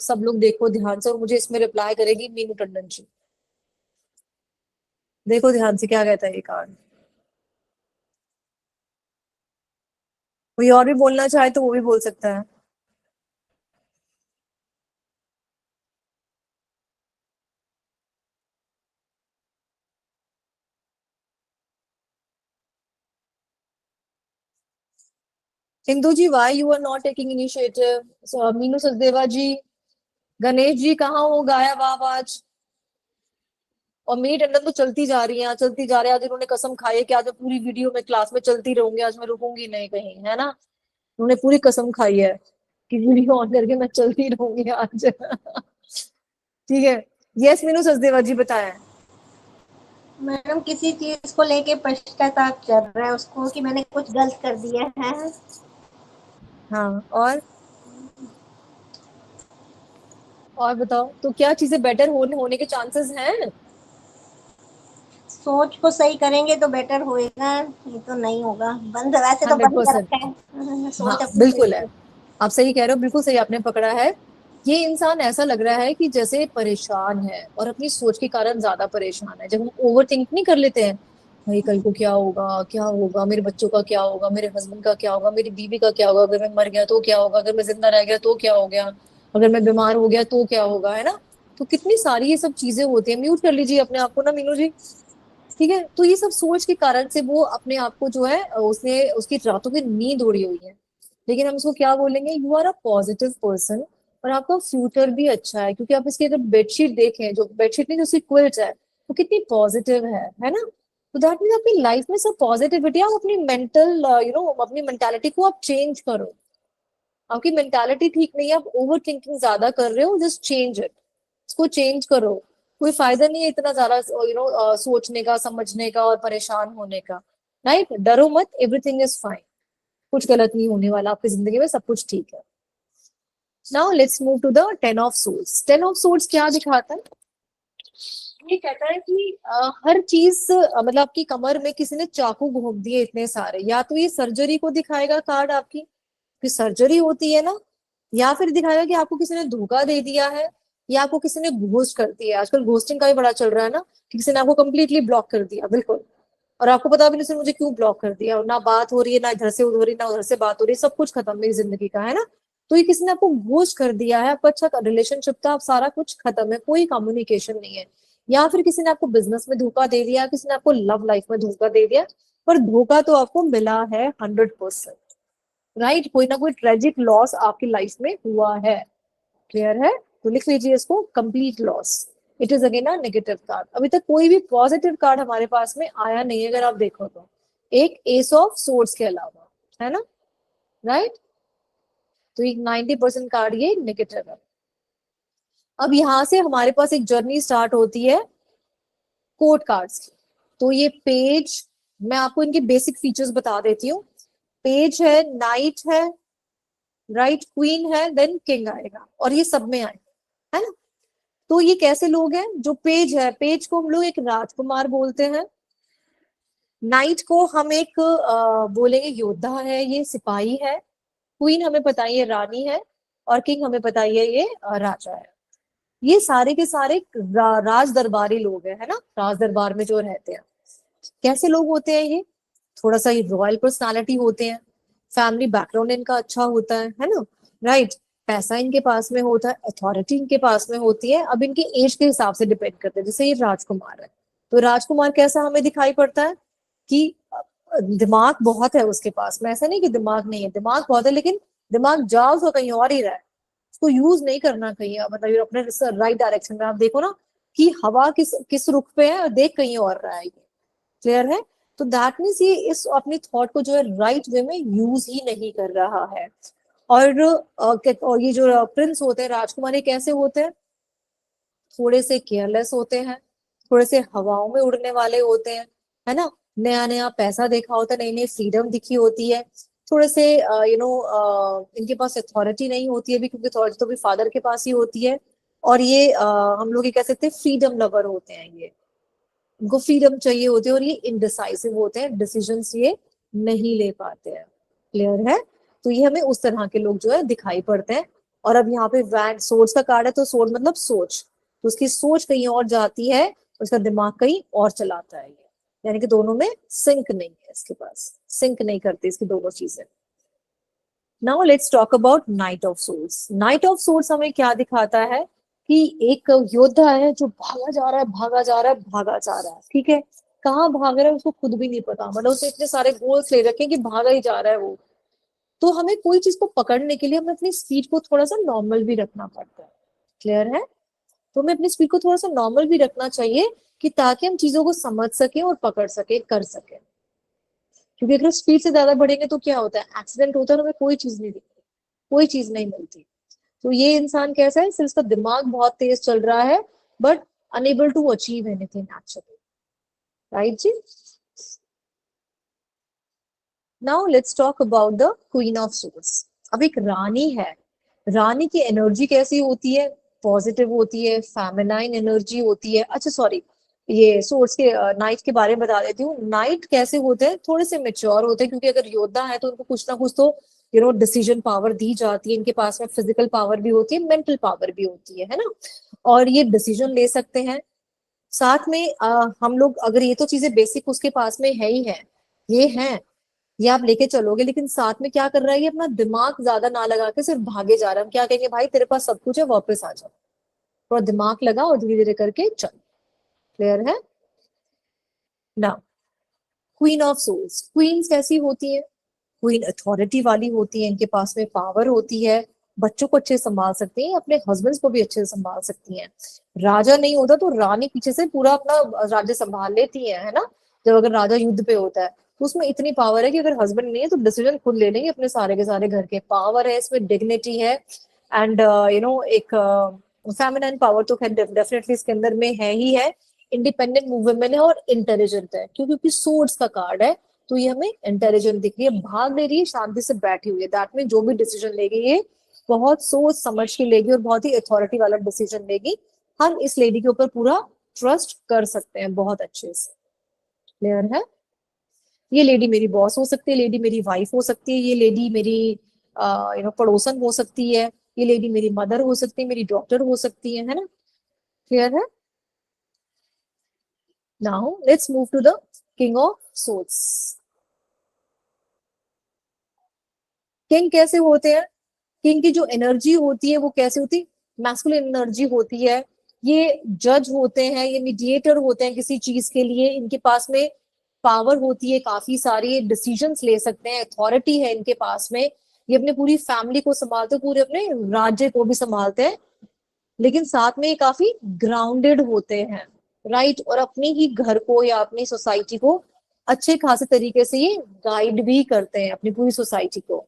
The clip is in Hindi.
सब लोग देखो ध्यान से, और मुझे इसमें रिप्लाई करेगी मीनू टंडन जी। देखो ध्यान से क्या कहता है ये कार्ड। कोई और भी बोलना चाहे तो वो भी बोल सकता है। Indu ji, why you are not taking initiative? Meenu Sachdeva ji, Ganesh ji कहाँ हो, गायब आप आज। और मेरी टंडन तो चलती जा रही है, चलती जा रही है। आज इन्होंने कसम खाई है कि आज मैं पूरी वीडियो में क्लास में चलती रहूंगी, आज मैं रुकूंगी नहीं कहीं, है ना। उन्होंने पूरी कसम खाई है कि वीडियो ऑन करके मैं चलती रहूंगी आज। ठीक है। यस मीनू सचदेवा जी बताएं। मैडम किसी चीज को लेके पश्चाताप चल रहा है उसको कि मैंने कुछ गलत कर दिया है। हाँ, और बताओ तो क्या चीजें बेटर होने के चांसेस हैं? सोच को सही करेंगे तो बेटर होएगा, नहीं तो नहीं होगा। बंद वैसे तो हंड्रेड बंद कर परसेंट रखा है। हाँ सोच अपनी बिल्कुल सही है। है। आप सही कह रहे हो, बिल्कुल सही आपने पकड़ा है। ये इंसान ऐसा लग रहा है कि जैसे परेशान है, और अपनी सोच के कारण ज्यादा परेशान है। जब हम ओवर थिंक नहीं कर लेते हैं, भाई कल को क्या होगा, क्या होगा, मेरे बच्चों का क्या होगा, मेरे हस्बैंड का क्या होगा, मेरी बीवी का क्या होगा, अगर मैं मर गया तो क्या होगा, अगर मैं जिंदा रह गया तो क्या हो गया, अगर मैं बीमार हो गया तो क्या होगा, है ना। तो कितनी सारी ये सब चीजें होती है। म्यूट कर लीजिए अपने आप को ना मीनू जी। ठीक है, तो ये सब सोच के कारण से वो अपने आप को जो है उसने उसकी रातों की नींद उड़ी हुई है। लेकिन हम इसको क्या बोलेंगे, you are a positive person, और आपका फ्यूचर भी अच्छा है। क्योंकि आप इसकी अगर बेडशीट देखें, जो बेडशीट नहीं जो उसकी क्विल्ट है, वो कितनी पॉजिटिव है ना। तो दैट मीन अपनी लाइफ में सब पॉजिटिविटी, आप अपनी मेंटल अपनी मेंटालिटी को आप चेंज करो। आपकी मेंटालिटी ठीक नहीं है, आप ओवर थिंकिंग ज्यादा कर रहे हो, जस्ट चेंज इट। इसको चेंज करो। कोई फायदा नहीं है इतना ज्यादा सोचने का, समझने का और परेशान होने का। राइट, डरो मत, एवरीथिंग इज फाइन। कुछ गलत नहीं होने वाला आपकी जिंदगी में, सब कुछ ठीक है। Now let's move to the ten of swords. Ten of swords क्या दिखाता है? ये कहता है कि हर चीज मतलब आपकी कमर में किसी ने चाकू घोंप दिए इतने सारे। या तो ये सर्जरी को दिखाएगा कार्ड आपकी, कि सर्जरी होती है ना, या फिर दिखाएगा कि आपको किसी ने धोखा दे दिया है, या आपको किसी ने घोस्ट कर दिया है। आजकल घोस्टिंग का भी बड़ा चल रहा है ना, कि किसी ने आपको कंप्लीटली ब्लॉक कर दिया, बिल्कुल। और आपको पता भी नहीं सर मुझे क्यों ब्लॉक कर दिया, और ना बात हो रही है, ना इधर से हो रही, ना उधर से बात हो रही है, सब कुछ खत्म मेरी जिंदगी का, है ना। तो ये किसी ने आपको घोस्ट कर दिया है, आपका अच्छा रिलेशनशिप था, अब सारा कुछ खत्म है, कोई कम्युनिकेशन नहीं है। या फिर किसी ने आपको बिजनेस में धोखा दे दिया, किसी ने आपको लव लाइफ में धोखा दे दिया। पर धोखा तो आपको मिला है 100%। राइट, कोई ना कोई ट्रेजिक लॉस आपकी लाइफ में हुआ है। क्लियर है? तो लिख लीजिए इसको, complete loss. It is again a negative card. अभी तक कोई भी पॉजिटिव कार्ड हमारे पास में आया नहीं है, अगर आप देखो तो। एक एस ऑफ सोर्ड्स के अलावा, है ना। राइट, तो एक 90% कार्ड ये नेगेटिव है। अब यहां से हमारे पास एक जर्नी स्टार्ट होती है कोर्ट कार्ड्स की। तो ये पेज, मैं आपको इनके बेसिक फीचर्स बता देती हूँ। पेज है, नाइट है, राइट, क्वीन है, देन किंग आएगा, और ये सब में आए, है ना। तो ये कैसे लोग हैं? जो पेज है, पेज को हम लोग एक राजकुमार बोलते हैं। नाइट को हम एक बोलेंगे योद्धा है, ये सिपाही है। क्वीन हमें पता है ये रानी है, और किंग हमें पता है ये राजा है। ये सारे के सारे राज दरबारी लोग हैं, है ना, राज दरबार में जो रहते हैं। कैसे लोग होते हैं ये? थोड़ा सा ये रॉयल पर्सनालिटी होते हैं, फैमिली बैकग्राउंड इनका अच्छा होता है ना। राइट, पैसा इनके पास में होता है, अथॉरिटी इनके पास में होती है। अब इनके एज के हिसाब से डिपेंड करते हैं। जैसे ये राजकुमार है, तो राजकुमार कैसा हमें दिखाई पड़ता है कि दिमाग बहुत है उसके पास में। ऐसा नहीं कि दिमाग नहीं है, दिमाग बहुत है, लेकिन दिमाग जा उसका कहीं और ही रहा है। उसको यूज नहीं करना कहीं, मतलब अपने राइट डायरेक्शन में। आप देखो ना कि हवा किस किस रुख पे है, और देख कहीं और रहा है ये। क्लियर है? तो दैट मीन्स ये इस अपनी थॉट को जो है राइट वे में यूज ही नहीं कर रहा है। और ये जो प्रिंस होते हैं, राजकुमार, ये कैसे होते हैं? थोड़े से केयरलेस होते हैं, थोड़े से हवाओं में उड़ने वाले होते हैं, है ना। नया नया पैसा देखा होता है, नई नई फ्रीडम दिखी होती है। थोड़े से इनके पास अथॉरिटी नहीं होती है भी, क्योंकि अथॉरिटी तो भी फादर के पास ही होती है। और ये हम लोग ये कह सकते हैं फ्रीडम लवर होते हैं ये। उनको फ्रीडम चाहिए होती है, और ये इनडिसाइसिव होते हैं, डिसीजंस ये नहीं ले पाते हैं। क्लियर है? तो ये हमें उस तरह के लोग जो है दिखाई पड़ते हैं और अब यहाँ पे वैन सोर्स का कार्ड है, तो सोर्स मतलब सोच, तो उसकी सोच कहीं और जाती है, उसका दिमाग कहीं और चलाता है ये, यानी कि दोनों में सिंक नहीं है, इसके पास सिंक नहीं करती इसकी दोनों चीजें। Now let's talk about night of source. Night of source हमें क्या दिखाता है कि एक योद्धा है जो भागा जा रहा है, भागा जा रहा है, भागा जा रहा है, ठीक है, कहाँ भाग रहा है उसको खुद भी नहीं पता, मतलब उसने इतने सारे गोल्स ले रखे हैं कि भागा ही जा रहा है वो। तो हमें कोई चीज को पकड़ने के लिए हमें अपनी स्पीड को थोड़ा सा नॉर्मल भी रखना पड़ता है, क्लियर है? तो हमें अपनी स्पीड को थोड़ा सा नॉर्मल भी रखना चाहिए कि ताकि हम चीजों को समझ सके और पकड़ सके, कर सके। क्योंकि अगर स्पीड से ज्यादा बढ़ेंगे तो क्या होता है, एक्सीडेंट होता है और हमें कोई चीज नहीं दिखती, कोई चीज नहीं मिलती। तो ये इंसान कैसा है, सिर्फ उसका दिमाग बहुत तेज चल रहा है, but unable to achieve anything actually, right जी? Now let's talk about the queen of swords. अब एक रानी है, रानी की एनर्जी कैसी होती है, पॉजिटिव होती है, फेमिनाइन एनर्जी होती है। अच्छा सॉरी, ये सोर्स के नाइट के बारे में बता देती हूँ। नाइट कैसे होते हैं, थोड़े से मेच्योर होते हैं, क्योंकि अगर योद्धा है तो उनको कुछ ना कुछ तो डिसीजन पावर दी जाती है, इनके पास में फिजिकल पावर भी होती है, मेंटल पावर भी होती है ना, और ये डिसीजन ले सकते हैं। साथ में हम लोग अगर ये तो चीजें बेसिक उसके पास में है ही है, ये है, ये आप लेके चलोगे, लेकिन साथ में क्या कर रहा है, ये अपना दिमाग ज्यादा ना लगा के सिर्फ भागे जा रहा है। हम क्या कहेंगे, भाई तेरे पास सब कुछ है, वापस आ जाओ, थोड़ा दिमाग लगा और धीरे धीरे करके चल, क्लियर है ना? क्वीन ऑफ सोल्स, क्वींस कैसी होती है, क्वीन अथॉरिटी वाली होती है, इनके पास में पावर होती है, बच्चों को अच्छे से संभाल सकती हैं, अपने हस्बैंड्स को भी अच्छे से संभाल सकती हैं। राजा नहीं होता तो रानी पीछे से पूरा अपना राज्य संभाल लेती है ना, जब अगर राजा युद्ध पे होता है तो उसमें इतनी पावर है कि अगर हस्बैंड नहीं है तो डिसीजन खुद ले लेंगे अपने सारे के सारे घर के। पावर है इसमें, डिग्निटी है, एंड एक फेमिनिन पावर तो खैर डेफिनेटली इसके अंदर में है ही है। इंडिपेंडेंट वुमेन है और इंटेलिजेंट है, क्योंकि सोर्स का कार्ड है, तो ये हमें इंटेलिजेंट दिख रही है, भाग ले रही है, शांति से बैठी हुई है, दैट मीन जो भी डिसीजन लेगी ये बहुत सोच समझ के लेगी और बहुत ही अथॉरिटी वाला डिसीजन लेगी। हम इस लेडी के ऊपर पूरा ट्रस्ट कर सकते हैं बहुत अच्छे से, क्लियर है? ये लेडी मेरी बॉस हो सकती है, लेडी मेरी वाइफ हो सकती है, ये लेडी मेरी पड़ोसन हो सकती है, ये लेडी मेरी मदर हो सकती है, मेरी डॉक्टर हो सकती है ना, क्लियर है? Now let's move to the king of swords. King कैसे होते हैं, किंग की जो एनर्जी होती है वो कैसे होती, मैस्कुलिन एनर्जी होती है, ये जज होते हैं, ये मीडिएटर होते हैं किसी चीज के लिए, इनके पास में पावर होती है, काफी सारी डिसीजंस ले सकते हैं, अथॉरिटी है इनके पास में, ये अपने पूरी फैमिली को संभालते हैं, पूरे अपने राज्य को भी संभालते हैं, लेकिन साथ में ये काफी ग्राउंडेड होते हैं, राइट, और अपनी ही घर को या अपनी सोसाइटी को अच्छे खासे तरीके से ये गाइड भी करते हैं, अपनी पूरी सोसाइटी को।